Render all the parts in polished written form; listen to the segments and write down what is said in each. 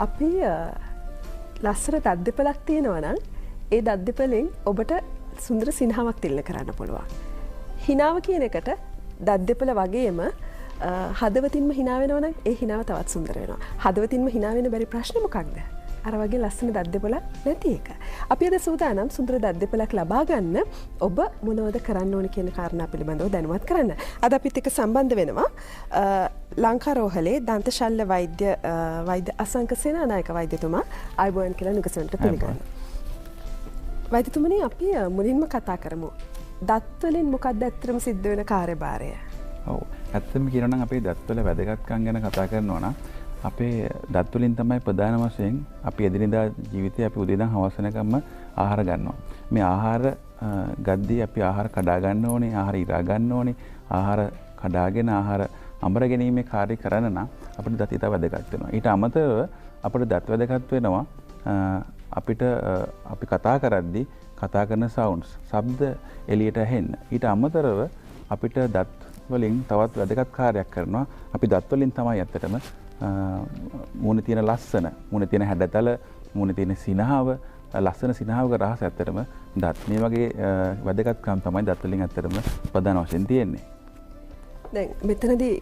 අපි ලස්සන දත් දෙපලක් තියෙනවා නම් ඒ දත් දෙපලෙන් ඔබට සුන්දර සිනහාවක් තිල්න කරන්න පුළුවන්. හිනාව කියන එකට දත් දෙපල වගේම හදවතින්ම හිනාවෙනවන ඒ හිනාව තවත් සුන්දර වෙනවා. හදවතින්ම හිනාවෙන බැරි ප්‍රශ්න මොකක්ද? අර වගේ ලස්සන දත් දෙපලක් නැති එක. අපි අද සූදානම් සුන්දර දත් දෙපලක් ලබා ගන්න ඔබ මොනවද කරන්න ඕන කියන කාරණා පිළිබඳව දැනුවත් කරන්න. අද අපිත් එක්ක සම්බන්ධ වෙනවා ලංකා රෝහලේ දන්ත ශල්‍ය වෛද්‍ය අසංක සේනානායක වෛද්‍යතුමා ආයුබෝවන් කියලා නුගසන්ට පිළිගන්නවා. වෛද්‍යතුමනි අපි මුලින්ම කතා කරමු. දත් වලින් මොකක්ද ඇත්තටම සිද්ධ වෙන කාර්යභාරය? ඔව්. ඇත්තම කියනවා නම් අපේ දත් වල වැදගත්කම් ගැන කතා කරනවා නම් අපේ දත් වලින් තමයි ප්‍රධාන වශයෙන් අපි එදිනෙදා ජීවිතේ අපි උදේ ඉඳන් හවස වෙනකම්ම ආහාර ගන්නවා. මේ ආහාර ගද්දී අපි ආහාර කඩා ගන්න ඕනේ, ආහාර ඉරා ගන්න ඕනේ, ආහාර කඩාගෙන ආහාර අඹර ගැනීමේ කාර්ය කරන නම් අපිට දත් ඉතා වැදගත් වෙනවා. ඊට අමතරව අපිට දත් වැදගත් වෙනවා අපිට අපි කතා කරද්දී කතා කරන සවුන්ඩ්ස් ශබ්ද එළියට ඇහෙන්න. ඊට අමතරව අපිට දත් වලින් තවත් වැදගත් කාර්යයක් කරනවා. අපි දත් වලින් තමයි ඇත්තටම මුණ තියෙන ලස්සන, මුණ තියෙන හැඩතල, මුණ තියෙන සිනහව, ලස්සන සිනහවක රහස ඇත්තටම දත්. මේ වගේ වැදගත්කම් තමයි දත් වලින් ඇත්තටම ප්‍රධාන වශයෙන් තියෙන්නේ. දැන් මෙතනදී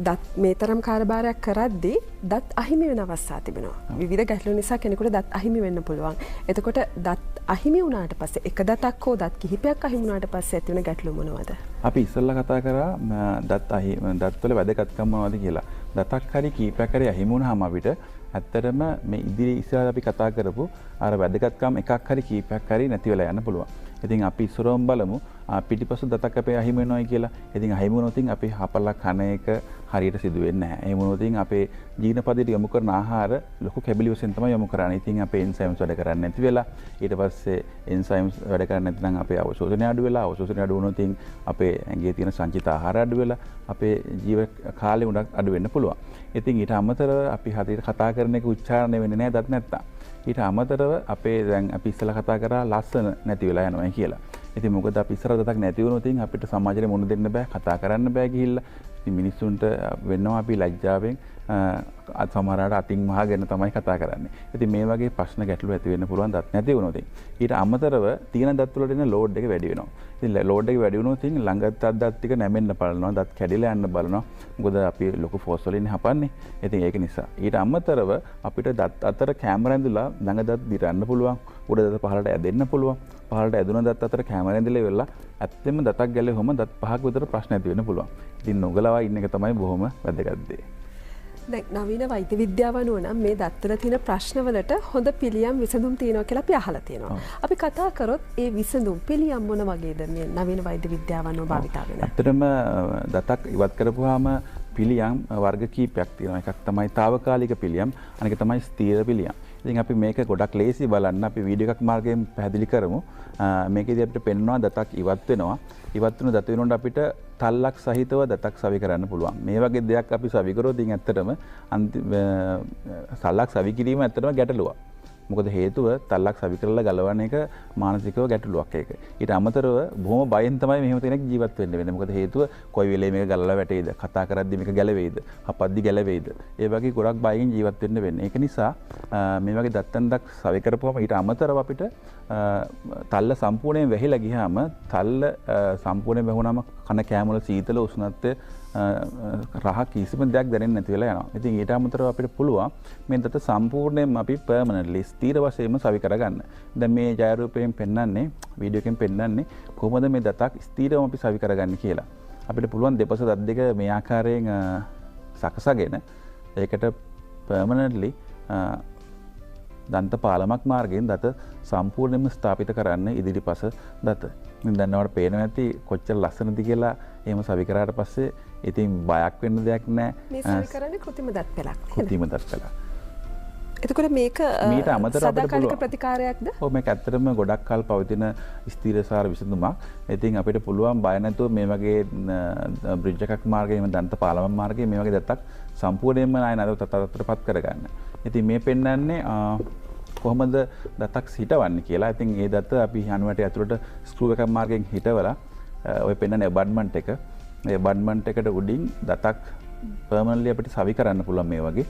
දත් මේ තරම් කාර්යභාරයක් කරද්දී දත් අහිමි වෙන අවස්ථා තිබෙනවා. විවිධ ගැටලු නිසා කෙනෙකුට දත් අහිමි වෙන්න පුළුවන්. එතකොට දත් අහිමි වුණාට පස්සේ එක දතක් හෝ දත් කිහිපයක් අහිමි වුණාට පස්සේ ඇති වෙන ගැටලු මොනවද? අපි ඉස්සෙල්ලා කතා කරා දත්වල වැදගත්කම් මොනවද කියලා. දතක් හරි කීපයක් හරි අහිමි වුණාම අපිට ඇත්තටම මේ ඉදිරි ඉස්සරහ අපි කතා කරපු අර වැදගත්කම් එකක් හරි කීපයක් හරි නැති වෙලා යන්න පුළුවන්. ඉතින් අපි ඉස්සරවම බලමු පිටිපස්සෙ දතක් අපේ අහිමි වෙනවයි කියලා. ඉතින් අහිමි වුණොත් අපි හපලා කන එක හරියට සිදු වෙන්නේ නැහැ. එහෙම වුණොත් අපේ ජීර්ණපදයට යොමු කරන ආහාර ලොකු කැබලි වශයෙන් තමයි යොමු කරන්නේ. ඉතින් අපේ එන්සයිම්ස් වැඩ කරන්නේ නැති වෙලා ඊට පස්සේ එන්සයිම්ස් වැඩ කරන්නේ නැත්නම් අපේ අවශෝෂණය අඩු වෙලා අවශෝෂණය අඩු වුණොත් අපේ ඇඟේ තියෙන සංචිත ආහාර අඩු වෙලා අපේ ජීව කාලය උඩක් අඩු වෙන්න පුළුවන්. ඉතින් ඊට අමතරව අපි හරියට කතා කරන එක උච්චාරණය වෙන්නේ නැහැ දත් නැත්තම්. ඊට අමතරව අපේ දැන් අපි ඉස්සලා කතා කරා ලස්සන නැති වෙලා යනවා කියලා. ඉතින් මොකද අපි ඉස්සර දතක් නැති වුණොත් අපිට සමාජයට මුණ දෙන්න බෑ, කතා කරන්න බෑ ගිහිල්ලා. ඉතින් මිනිස්සුන්ට වෙනවා අපි ලැජ්ජාවෙන් සමහරවිට අතින් වහගෙන තමයි කතා කරන්නේ. ඉතින් මේ වගේ ප්‍රශ්න ගැටලු ඇති වෙන්න පුළුවන් දත් නැති වුණොත්. ඊට අමතරව තියෙන දත් වලට එන ලෝඩ් එක වැඩි වෙනවා. ඉතින් ලෝඩ් එක වැඩි වුණොත් ළඟත් දත් ටික නැමෙන්න බලනවා, දත් කැඩිලා යන්න බලනවා. මොකද අපි ලොකු ෆෝස් වලින් හපන්නේ. ඉතින් ඒක නිසා. ඊට අමතරව අපිට දත් අතර කැමරා ඇඳලා ළඟ දත් දිරන්න පුළුවන්. උඩ දත් පහළට ඇදෙන්න පුළුවන්. පහළට ඇදුන දත් අතර කැමරා ඇඳලා ඉවරලා ඇත්තෙම දතක් ගැලෙවම දත් පහක් විතර ප්‍රශ්න ඇති වෙන්න පුළුවන්. ඉතින් නොගලවා ඉන්න එක තමයි බොහොම වැදගත් දේ. දැන් නවීන වෛද්‍ය විද්‍යාව අනුව නම් මේ දත්වල තියෙන ප්‍රශ්නවලට හොඳ පිළියම් විසඳුම් තියෙනවා කියලා අපි අහලා තියෙනවා. අපි කතා කරොත් ඒ විසඳුම් පිළියම් මොන වගේද මේ නවීන වෛද්‍ය විද්‍යාව අනුව භාවිතා වෙන? ඇත්තටම දතක් ඉවත් කරපුවාම පිළියම් වර්ග කීපයක් තියෙනවා. එකක් තමයි తాවකාලික පිළියම්, අනික තමයි ස්ථීර පිළියම්. ඉතින් අපි මේක ගොඩක් ලේසි බලන්න අපි වීඩියෝ එකක් මාර්ගයෙන් පැහැදිලි කරමු. මේකේදී අපිට පෙන්වනවා දතක් ඉවත් වෙනවා. ඉවත් වෙන දත වෙනකොට අපිට තල්ලක් සහිතව දතක් සවි කරන්න පුළුවන්. මේ වගේ දෙයක් අපි සවි කරොත් ඉතින් ඇත්තටම තල්ලක් සවි කිරීම ඇත්තටම ගැටලුවක්. මොකද හේතුව තල්ලක් සවි කරලා ගලවන එක මානසිකව ගැටලුවක් ඒක. ඊට අමතරව බොහොම බයෙන් තමයි මෙහෙම කෙනෙක් ජීවත් වෙන්න වෙන්නේ. මොකද හේතුව කොයි වෙලේ මේක ගලලා වැටෙයිද, කතා කරද්දි මේක ගැලවෙයිද, හපද්දි ගැලවෙයිද. ඒ වගේ ගොඩක් බයෙන් ජීවත් වෙන්න වෙන්නේ. ඒක නිසා මේ වගේ දත්තන්ඩක් සවි කරපුවම ඊට අමතරව අපිට තල්ල සම්පූර්ණයෙන් වැහිලා ගියාම තල්ල සම්පූර්ණයෙන් වැහුනම කන කෑමවල සීතල උෂ්ණත්වය රහ කිසිම දෙයක් දැනෙන්නේ නැති වෙලා යනවා. ඉතින් ඊට අමතරව අපිට පුළුවන් මේ දත සම්පූර්ණයෙන්ම අපි පර්මනන්ට්ලි ස්ථිර වශයෙන්ම සවි කරගන්න. දැන් මේ ඡායාරූපයෙන් පෙන්වන්නේ, වීඩියෝ එකෙන් පෙන්වන්නේ කොහොමද මේ දතක් ස්ථිරවම අපි සවි කරගන්නේ කියලා. අපිට පුළුවන් දෙපස දත් දෙක මේ ආකාරයෙන් සකසගෙන ඒකට පර්මනන්ට්ලි දන්ත පාලමක් මාර්ගයෙන් දත සම්පූර්ණයෙන්ම ස්ථාපිත කරන්න ඉදිරිපස දත. ඉතින් දැන් පේනවා ඇති කොච්චර ලස්සනද කියලා. එහෙම සවි කරාට පස්සේ ඉතින් බයක් වෙන්න දෙයක් නැහැ. මේ සවි කරන්නේ කෘත්‍රිම දත් පෙලක්. කෘත්‍රිම දත් පෙලක්. එතකොට මේක මීට අමතරව අපිට සදාකාලික ප්‍රතිකාරයක්ද? ඔව් මේක ඇත්තටම ගොඩක් කල් පවතින ස්ථිරසාර විසඳුමක්. ඉතින් අපිට පුළුවන් බය නැතුව මේ වගේ බ්‍රිජ් එකක් මාර්ගයෙන් දන්ත පාලම මාර්ගයෙන් මේ වගේ දත්තක් සම්පූර්ණයෙන්ම ආය නරක තත්ත්වයටපත් කරගන්න. ඉතින් මේ පෙන්වන්නේ කොහොමද දතක් හිටවන්නේ කියලා. ඉතින් ඒ දත අපි හනුවට ඇතුළට ස්ක්‍රූ එකක් මාර්ගයෙන් හිටවලා ඔය පෙන්වන එබඩ්මන්ට් එක, මේ එබඩ්මන්ට් එකට උඩින් දතක් පර්මනන්ට්ලි අපිට සවි කරන්න පුළුවන් මේ වගේ.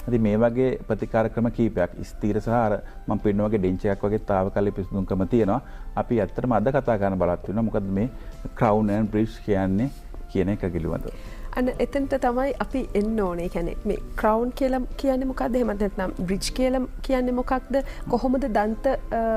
ඉතින් මේ වගේ ප්‍රතිකාර ක්‍රම කීපයක් ස්ථීර සහ අර මම පින්න වගේ ඩෙන්ච් එකක් වගේ තාවකාලික පිසුදුම් ක්‍රම තියෙනවා. අපි ඇත්තටම අද කතා කරන්න බලත් වෙනවා. මොකද මේ crown and bridge කියන්නේ කියන එක පිළිබඳව. අන්න එතනට තමයි අපි එන්න ඕනේ. කියන්නේ මේ crown කියලා කියන්නේ මොකක්ද? එහෙම නැත්නම් bridge කියලා කියන්නේ මොකක්ද? කොහොමද දන්ත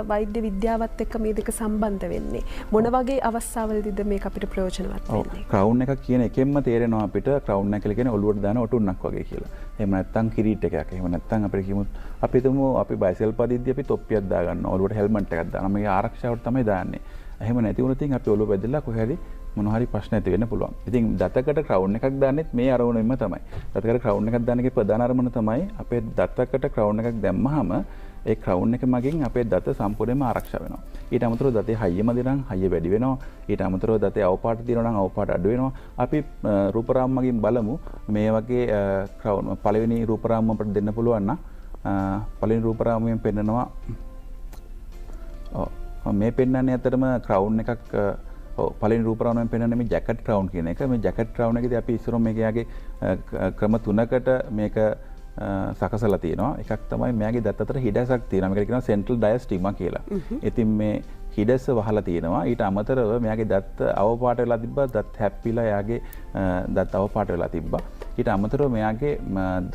වෛද්‍ය විද්‍යාවත් එක්ක මේ දෙක සම්බන්ධ වෙන්නේ? මොන වගේ අවස්ථාවලදීද මේක අපිට ප්‍රයෝජනවත් වෙන්නේ? crown එකක් කියන එකෙන්ම තේරෙනවා අපිට crown එක කියලා කියන්නේ ඔළුවට දාන ඔටුන්නක් වගේ කියලා. එහෙම නැත්නම් කිරීට එකක්. එහෙම නැත්නම් අපිට කියමු අපි හිතමු අපි බයිසෙල් පදිද්දී අපි තොප්පියක් දාගන්නවා. ඔළුවට හෙල්මට් එකක් දානවා. මේ ආරක්ෂාවට තමයි දාන්නේ. එහෙම නැති වුණොත් අපි ඔළුව බෙදලා කොහේ හරි මොන හරි ප්‍රශ්න ඇති වෙන්න පුළුවන්. ඉතින් දතකට crown එකක් දාන්නෙත් මේ අරමුණෙන්ම තමයි. දතකට crown එකක් දාන එකේ ප්‍රධාන අරමුණ තමයි අපේ දතකට crown එකක් දැම්මහම ඒ crown එක මගින් අපේ දත සම්පූර්ණයෙන්ම ආරක්ෂා වෙනවා. ඊට අමතරව දතේ හයියම දෙනම් හයිය වැඩි වෙනවා. ඊට අමතරව දතේ අවපාට තියෙනවා නම් අවපාට අඩු වෙනවා. අපි රූපරාම මගින් බලමු මේ වගේ crown පළවෙනි රූපරාම අපිට දෙන්න පුළුවන් නම් පළවෙනි රූපරාමයෙන් පෙන්නනවා. මේ පෙන්නන්නේ අතරම crown එකක් පළවෙනි රූපරාමයෙන් පෙන්වන්නේ මේ ජැකට් ක්‍රවුන් කියන එක. මේ ජැකට් ක්‍රවුන් එකේදී අපි ඉස්සරම මේකේ ක්‍රම තුනකට මේක සකසලා තියෙනවා. එකක් තමයි මෙයාගේ දත් අතර හිඩැසක් තියෙනවා. මේකට කියනවා සෙන්ට්‍රල් ඩයස්ටිග්මා කියලා. ඉතින් මේ හිඩැස වහලා තියෙනවා. ඊට අමතරව මෙයාගේ දත් අවපාට වෙලා තිබ්බා. දත් හැප්පිලා එයාගේ දත් අවපාට වෙලා තිබ්බා. ඊට අමතරව මෙයාගේ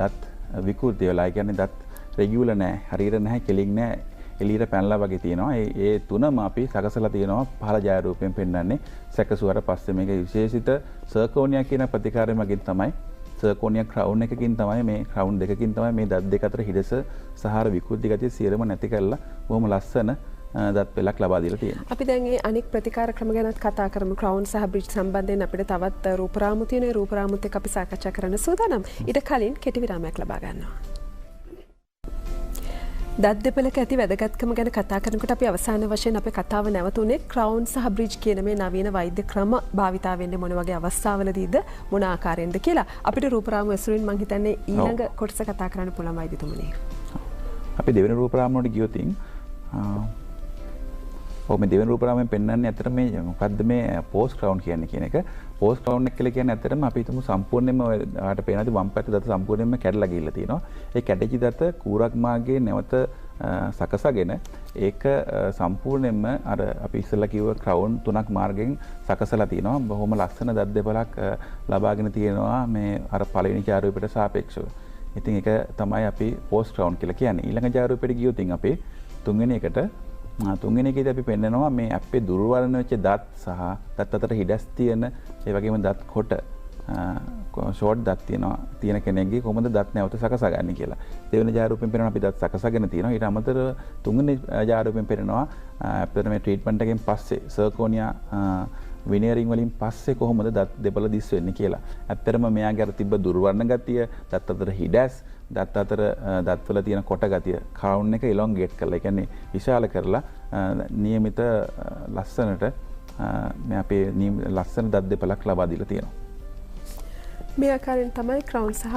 දත් විකෘති වෙලා. ඒ කියන්නේ දත් රෙගියුලර් නැහැ. හරියට නැහැ. කෙලින් නැහැ. එළියට පැනලා වගේ තියෙනවා. ඒ තුනම අපි සකසලා තියෙනවා පහළ ඡායාරූපයෙන් පෙන්වන්නේ. සැකසුවාට පස්සේ මේක විශේෂිත සර්කෝනියා කියන ප්‍රතිකාරය මගින් තමයි සර්කෝනියා ක්‍රවුන් එකකින් තමයි මේ ක්‍රවුන් දෙකකින් තමයි මේ දත් දෙක අතර හිඩැස සහාර විකෘති ගතිය සියරම නැති කරලා බොහොම ලස්සන දත් පෙළක් ලබා දීලා තියෙනවා. අපි දැන් මේ අනෙක් ප්‍රතිකාර ක්‍රම ගැනත් කතා කරමු. ක්‍රවුන් සහ බ්‍රිජ් සම්බන්ධයෙන් අපිට තවත් රූපරාමු තියෙන රූපරාමුත් එක්ක අපි සාකච්ඡා කරන්න සූදානම්. ඊට කලින් කෙටි විරාමයක් ලබා ගන්නවා. දත් දෙපළක ඇති වැදගත්කම ගැන කතා කරනකොට අපි අවසාන වශයෙන් අපේ කතාව නැවතුනේ ක්‍රවුන් සහ බ්‍රිජ් කියන මේ නවීන වෛද්‍ය ක්‍රම භාවිතා වෙන්නේ මොන වගේ අවස්ථාවලදීද මොන ආකාරයෙන්ද කියලා අපිට රූපරාමු ඇසුරින් මම හිතන්නේ ඊළඟ කොටස කතා කරන්න පුළුවන් වෛද්‍යතුමනි. අපි දෙවෙනි රූපරාමුවට ගියොත් මේ දෙවෙනි රූපරාමයෙන් පෙන්වන්නේ ඇත්තට මේ මොකද්ද මේ පෝස්ට් ක්‍රවුන් කියන්නේ කියන එක. පෝස්ට් ක්‍රවුන් එක කියලා කියන්නේ ඇත්තටම අපි හිතමු සම්පූර්ණයෙන්ම ආට පේනවාද වම් පැත්ත දත සම්පූර්ණයෙන්ම කැඩලා ගිහිල්ලා තියෙනවා. ඒ කැඩිච්ච දත කූරක් මාර්ගයේ නැවත සකසගෙන ඒක සම්පූර්ණයෙන්ම අර අපි ඉස්සෙල්ලා කිව්ව ක්‍රවුන් තුනක් මාර්ගයෙන් සකසලා තියෙනවා. බොහොම ලස්සන දත් දෙපළක් ලබාගෙන තියෙනවා මේ අර පළවෙනි ඡායාරූපයට සාපේක්ෂව. ඉතින් ඒක තමයි අපි පෝස්ට් ක්‍රවුන් කියලා කියන්නේ. ඊළඟ ඡායාරූපයට ගියොත් අපි තුන්වෙනි එකට තුන්වෙනි එකේදී අපි පෙන්නනවා මේ අපේ දුර්වර්ණ වෙච්ච දත් සහ දත් අතර හිඩැස් තියෙන ඒ වගේම දත් කොට ෂෝට් දත් තියෙන කෙනෙක්ගේ කොහොමද දත් නැවත සකසගන්නේ කියලා. දෙවෙනි ඡායාරූපයෙන් පෙන්නනවා අපි දත් සකසගෙන තියෙනවා. ඊට අමතරව තුන්වෙනි ඡායාරූපයෙන් පෙන්නනවා අපිට මේ ට්‍රීට්මන්ට් එකෙන් පස්සේ සර්කෝනියා විනයරින් වලින් පස්සේ කොහොමද දත් දෙපළ දිස් වෙන්නේ කියලා. ඇත්තටම මෙයාගේ අර තිබ්බ දුර්වර්ණ ගතිය, දත් අතර හිඩැස්, දත් අතර දත්වල තියෙන කොට ගතිය ක්‍රවුන් එක ඉලොන්ගේට් කරලා, ඒ කියන්නේ විශාල කරලා નિયમિત ලස්සනට මේ අපේ ලස්සන දත් දෙපළක් ලබා දීලා තියෙනවා. මේ ආකාරයෙන් තමයි ක්‍රවුන් සහ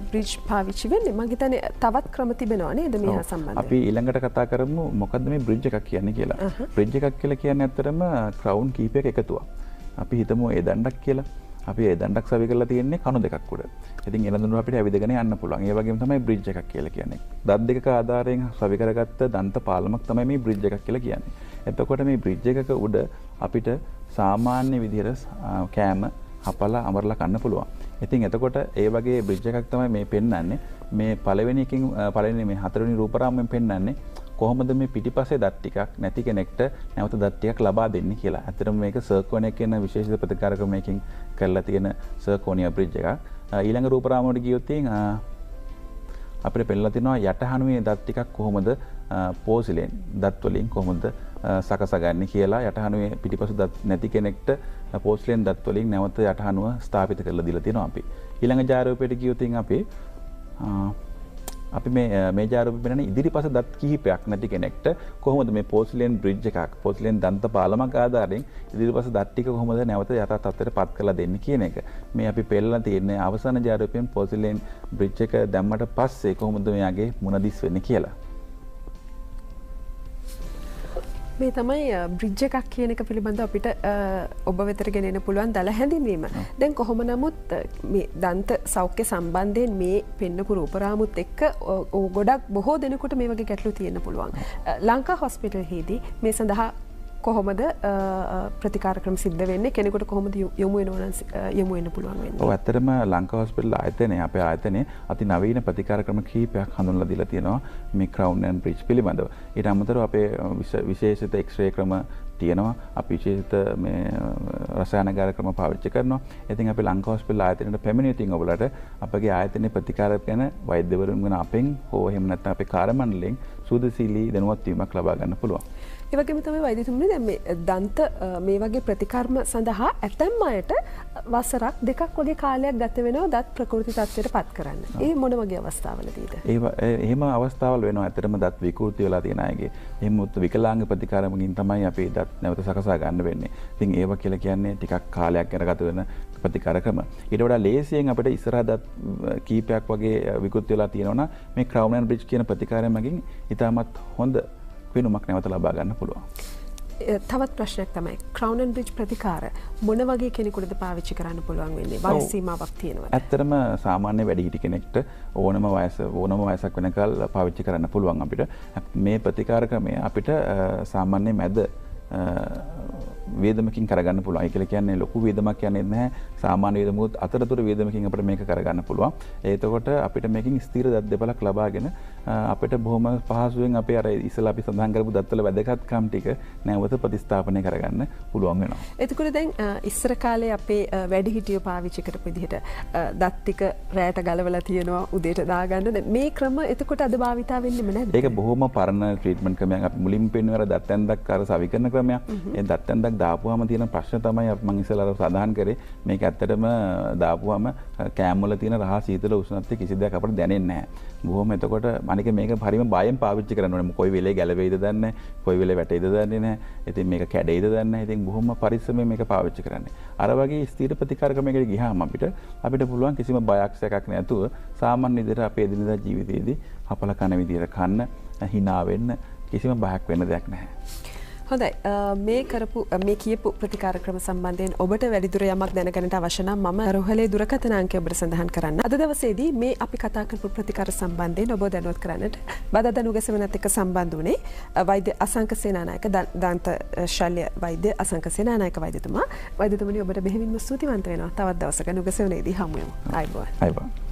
බ්‍රිජ් පාවිච්චි වෙන්නේ. මම හිතන්නේ තවත් ක්‍රම තිබෙනවා නේද මේ හා සම්බන්ධයෙන්? අපි ඊළඟට කතා කරමු මොකද්ද මේ බ්‍රිජ් එකක් කියන්නේ කියලා. බ්‍රිජ් එකක් කියලා කියන්නේ ඇත්තටම ක්‍රවුන් කීපයක එකතුවක්. අපි හිතමු ඒ දණ්ඩක් කියලා. අපි ඒ දණ්ඩක් සවි කරලා තියෙන්නේ කණු දෙකක් උඩ. ඉතින් එළදෙනු අපිට ඇවිදගෙන යන්න පුළුවන්. ඒ වගේම තමයි බ්‍රිජ් එකක් කියලා කියන්නේ. දත් දෙකක ආධාරයෙන් සවි කරගත්ත දන්ත පාලමක් තමයි මේ බ්‍රිජ් එකක් කියලා කියන්නේ. එතකොට මේ බ්‍රිජ් එකක උඩ අපිට සාමාන්‍ය විදිහට කෑම හපලා අමරලා කන්න පුළුවන්. ඉතින් එතකොට ඒ වගේ බ්‍රිජ් එකක් තමයි මේ පෙන්වන්නේ. මේ පළවෙනි මේ හතරවෙනි රූපරාමයෙන් පෙන්වන්නේ කොහොමද මේ පිටිපස්සේ දත් ටිකක් නැති කෙනෙක්ට නැවත දත් ටිකක් ලබා දෙන්නේ කියලා. ඇත්තටම මේක සර්කෝනියා කියන විශේෂිත ප්‍රතිකාර ක්‍රමයකින් කරලා තියෙන සර්කෝනියා බ්‍රිජ් එකක්. ඊළඟ රූපරාමයට ගියොත් අපිට පෙන්නලා තිනවා යටහනුවේ දත් ටිකක් කොහොමද පෝසිලෙන් දත් වලින් කොහොමද සකසගන්නේ කියලා. යටහනුවේ පිටිපසු දත් නැති කෙනෙක්ට පෝසිලෙන් දත් වලින් නැවත යටහනුව ස්ථාපිත කරලා දීලා තියෙනවා අපි. ඊළඟ ඡායාරූපයට ගියොත් අපි මේ ඡායාරූපෙ පෙන්නන්නේ ඉදිරිපස දත් කිහිපයක් නැති කෙනෙක්ට කොහොමද මේ පෝසිලෙන් බ්‍රිජ් එකක් පෝසිලෙන් දන්ත පාලමක් ආධාරයෙන් ඉදිරිපස දත් ටික කොහොමද නැවත යථා තත්ත්වයට පත් කරලා දෙන්නේ කියන එක. මේ අපි පෙන්නලා තියෙන්නේ අවසාන ඡායාරූපයෙන් පෝසිලෙන් බ්‍රිජ් එක දැම්මට පස්සේ කොහොමද මෙයාගේ මුණ දිස් වෙන්නේ කියලා. මේ තමයි බ්‍රිජ් එකක් කියන එක පිළිබඳව අපිට ඔබ වෙතට ගෙනෙන්න පුළුවන් දල හැඳින්වීම. දැන් කොහොම නමුත් මේ දන්ත සෞඛ්‍ය සම්බන්ධයෙන් මේ පෙන්නපු රූපරාමුත් එක්ක ගොඩක් බොහෝ දෙනෙකුට මේ වගේ ගැටලු තියෙන්න පුළුවන්. ලංකා හොස්පිටල් හිදී මේ සඳහා කොහොමද ප්‍රතිකාර ක්‍රම සිද්ධ වෙන්නේ කෙනෙකුට කොහොමද යොමු වෙන්න පුළුවන් වෙන්නේ? ඔව් ඇත්තටම ලංකා හොස්පිටල් ආයතනයේ අපේ ආයතනයේ අති නවීන ප්‍රතිකාර ක්‍රම කිහිපයක් හඳුන්වලා දීලා තියෙනවා මේ ක්‍රවුන් ඇන්ඩ් බ්‍රිජ් පිළිබඳව. ඊට අමතරව අපේ විශේෂිත එක්ස්රේ ක්‍රම තියෙනවා. අපි විශේෂිත මේ රසායනගාර ක්‍රම පාවිච්චි කරනවා. ඉතින් අපි ලංකා හොස්පිටල් ආයතනයට පැමිණෙතින් ඔයගලට අපගේ ආයතනයේ ප්‍රතිකාර ගැන වෛද්‍යවරුන් වෙන අපෙන් හෝ එහෙම නැත්නම් අපේ කාර්ය මණ්ඩලයෙන් සුදුසුලී දැනුවත් වීමක් ලබා ගන්න පුළුවන්. ඒ වගේම තමයි වෛද්‍යතුමනි දැන් මේ දන්ත මේ වගේ ප්‍රතිකර්ම සඳහා ඇතැම් අයට වසරක් දෙකක් වගේ කාලයක් ගත වෙනවා දත් ප්‍රකෘති තත්ත්වයට පත් කරන්න. ඒ මොන වගේ අවස්ථාවලදීද? එහෙම අවස්ථාවල් වෙනවා. ඇත්තටම දත් විකෘති වෙලා තියෙන අයගේ. එහෙම විකලාංග ප්‍රතිකාරමකින් තමයි අපි දත් නැවත සකසා ගන්න වෙන්නේ. ඉතින් ඒව කියලා කියන්නේ ටිකක් කාලයක් යන ගත වෙන ප්‍රතිකාර ක්‍රම. ඊට වඩා ලේසියෙන් අපිට ඉස්සරහ දත් කීපයක් වගේ විකෘති වෙලා තියෙනවා නම් මේ ක්‍රවුන් ඇන්ඩ් බ්‍රිජ් කියන ප්‍රතිකාරයෙන් මගින් ඉතාමත් හොඳ වෙනුමක් නැවත ලබා ගන්න පුළුවන්. තවත් ප්‍රශ්නයක් තමයි ක්‍රවුන් ඇන්ඩ් බ්‍රිජ් ප්‍රතිකාර මොන වගේ කෙනෙකුටද පාවිච්චි කරන්න පුළුවන් වෙන්නේ? වයස් සීමාවක් තියෙනවද? ඇත්තටම සාමාන්‍ය වැඩිහිටි කෙනෙක්ට ඕනම වයසක් වෙනකල් පාවිච්චි කරන්න පුළුවන් අපිට. මේ ප්‍රතිකාර ක්‍රමය අපිට සාමාන්‍ය මැද වේදමකින් කරගන්න පුළුවන්. ඒ කියන්නේ ලොකු වේදමක් කියන්නේ නැහැ. සාමාන්‍ය වේදමුත් අතරතුර වේදමකින් අපිට මේක කරගන්න පුළුවන්. එතකොට අපිට මේකෙන් ස්ථිර දත් දෙපළක් ලබාගෙන අපිට බොහොම පහසුවෙන් අපේ අර ඉස්සලා අපි සඳහන් කරපු දත්වල වැදගත්කම් ටික නැවත ප්‍රතිස්ථාපනය කරගන්න පුළුවන් වෙනවා. එතකොට දැන් ඉස්සර කාලේ අපේ වැඩිහිටියෝ පාවිච්චි කරපු විදිහට දත් ටික රැයට ගලවලා තියනවා උදේට දාගන්න. මේ ක්‍රම එතකොට අද භාවිතා වෙන්නේම නැද්ද? ඒක බොහොම පරණ ට්‍රීට්මන්ට් ක්‍රමයක්. අපි මුලින් පෙන්වන දත් ඇන්දක් අර සවිකරන ක්‍රමයක්. ඒ දත් ඇන්දක් දාපුවාම තියෙන ප්‍රශ්න තමයි මම ඉස්සෙල්ලා සඳහන් කරේ. මේක ඇත්තටම දාපුවාම කෑම වල තියෙන රහ සීතල උෂ්ණත්වය කිසි දෙයක් අපිට දැනෙන්නේ නැහැ. බොහොම එතකොට අනික මේක හරියම බයෙන් පාවිච්චි කරන්න ඕනේ. කොයි වෙලේ ගැලවෙයිද දන්නේ නැහැ. කොයි වෙලේ වැටෙයිද දන්නේ නැහැ. ඉතින් මේක කැඩෙයිද දන්නේ නැහැ. ඉතින් බොහොම පරිස්සමෙන් මේක පාවිච්චි කරන්න. අර වගේ ස්ථිර ප්‍රතිකාර ක්‍රමයකට ගියාම අපිට පුළුවන් කිසිම බයක් සැකක් නැතුව සාමාන්‍ය විදිහට අපේ එදිනදා ජීවිතයේදී අපල කන විදිහට කන්න, hina වෙන්න කිසිම බයක් වෙන්න දෙයක් නැහැ. හොඳයි මේ කියපු ප්‍රතිකාර ක්‍රම සම්බන්ධයෙන් ඔබට වැඩිදුර යමක් දැනගන්නට අවශ්‍ය නම් මම රෝහලේ දුරකථන අංකය ඔබට සඳහන් කරන්න. අද දවසේදී මේ අපි කතා කරපු ප්‍රතිකාර සම්බන්ධයෙන් ඔබ දැනුවත් කරන්නට බදදා නුගසවනත් එක්ක සම්බන්ධ වුණේ වෛද්‍ය අසංක සේනානායක දන්ත ශල්‍ය වෛද්‍ය අසංක සේනානායක වෛද්‍යතුමා. වෛද්‍යතුමනි ඔබට බෙහෙවින්ම ස්තුතිවන්ත වෙනවා. තවත් දවසක නුගසවනේදී හමු වෙමු. ආයුබෝවන්.